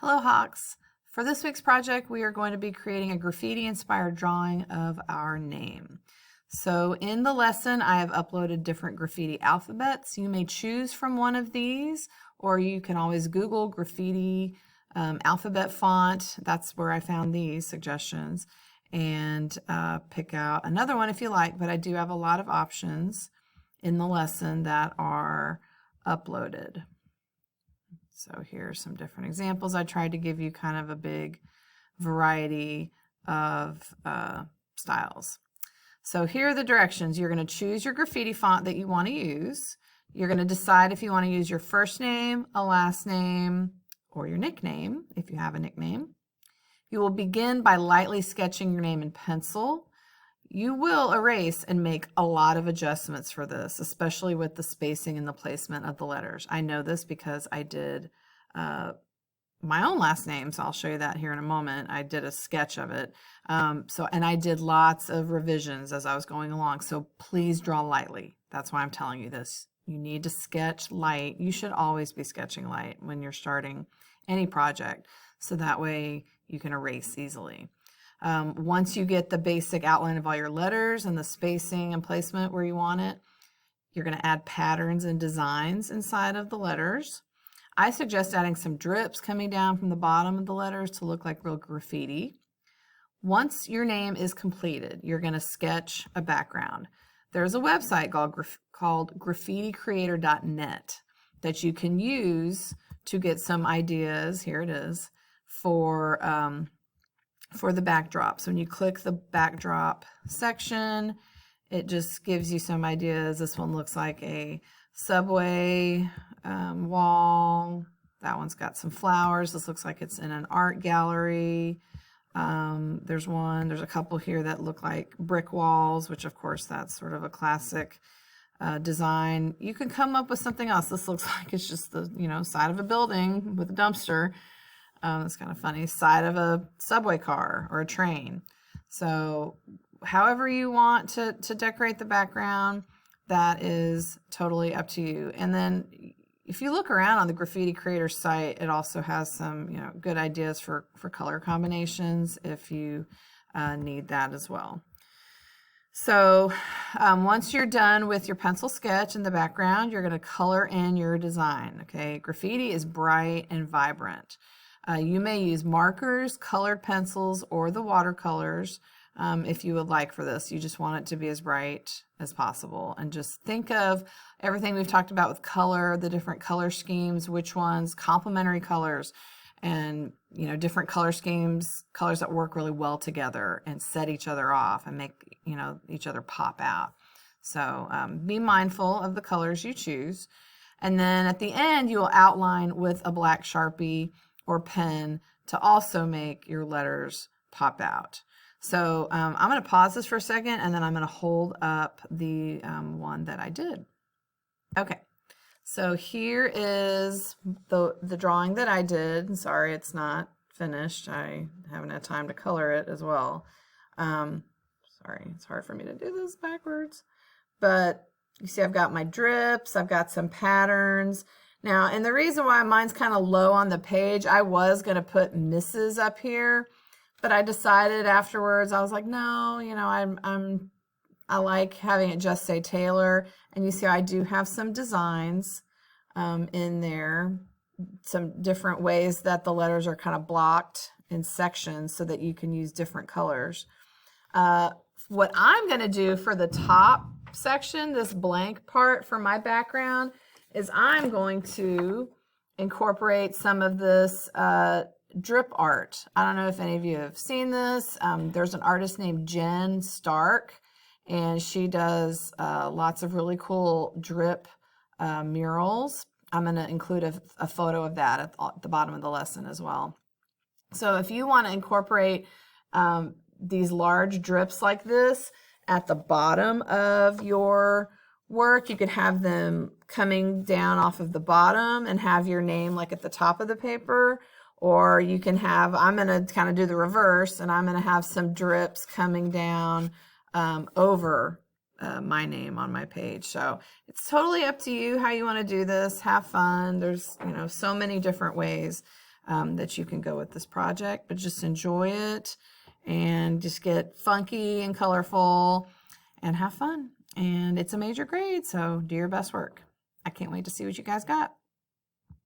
Hello Hawks! For this week's project, we are going to be creating a graffiti-inspired drawing of our name. So in the lesson, I have uploaded different graffiti alphabets. You may choose from one of these, or you can always Google graffiti alphabet font. That's where I found these suggestions, and pick out another one if you like, but I do have a lot of options in the lesson that are uploaded. So here are some different examples. I tried to give you kind of a big variety of styles. So here are the directions. You're going to choose your graffiti font that you want to use. You're going to decide if you want to use your first name, a last name, or your nickname, if you have a nickname. You will begin by lightly sketching your name in pencil. You will erase and make a lot of adjustments for this, especially with the spacing and the placement of the letters. I know this because I did my own last name, so I'll show you that here in a moment. I did a sketch of it. And I did lots of revisions as I was going along, so please draw lightly. That's why I'm telling you this. You need to sketch light. You should always be sketching light when you're starting any project, so that way you can erase easily. Once you get the basic outline of all your letters and the spacing and placement where you want it, you're going to add patterns and designs inside of the letters. I suggest adding some drips coming down from the bottom of the letters to look like real graffiti. Once your name is completed, you're going to sketch a background. There's a website called graffiticreator.net that you can use to get some ideas. Here it is for the backdrop. So when you click the backdrop section, it just gives you some ideas. This one looks like a subway wall. That one's got some flowers. This looks like it's in an art gallery. There's a couple here that look like brick walls, which of course that's sort of a classic design. You can come up with something else. This looks like it's just the side of a building with a dumpster. That's kind of funny. Side of a subway car or a train. So however you want to decorate the background, that is totally up to you. And then if you look around on the Graffiti Creator site, it also has some good ideas for color combinations if you need that as well. So once you're done with your pencil sketch in the background, you're going to color in your design. Okay, graffiti is bright and vibrant. You may use markers, colored pencils, or the watercolors if you would like for this. You just want it to be as bright as possible. And just think of everything we've talked about with color, the different color schemes, which ones, complementary colors, and different color schemes, colors that work really well together and set each other off and make each other pop out. So be mindful of the colors you choose. And then at the end, you will outline with a black Sharpie or pen to also make your letters pop out. So I'm going to pause this for a second, and then I'm going to hold up the one that I did. Okay, so here is the drawing that I did. Sorry, it's not finished. I haven't had time to color it as well. Sorry, it's hard for me to do this backwards. But you see I've got my drips, I've got some patterns. Now, and the reason why mine's kind of low on the page, I was going to put Mrs. up here, but I decided afterwards, I was like, no, I like having it just say Taylor. And you see, I do have some designs in there, some different ways that the letters are kind of blocked in sections so that you can use different colors. What I'm going to do for the top section, this blank part for my background, is I'm going to incorporate some of this drip art. I don't know if any of you have seen this. There's an artist named Jen Stark, and she does lots of really cool drip murals. I'm going to include a photo of that at the bottom of the lesson as well. So if you want to incorporate these large drips like this at the bottom of your work, you could have them coming down off of the bottom and have your name like at the top of the paper, or you can have, I'm going to kind of do the reverse, and I'm going to have some drips coming down over my name on my page. So it's totally up to you how you want to do this. Have fun. There's so many different ways that you can go with this project, but just enjoy it and just get funky and colorful and have fun. And it's a major grade, so do your best work. I can't wait to see what you guys got.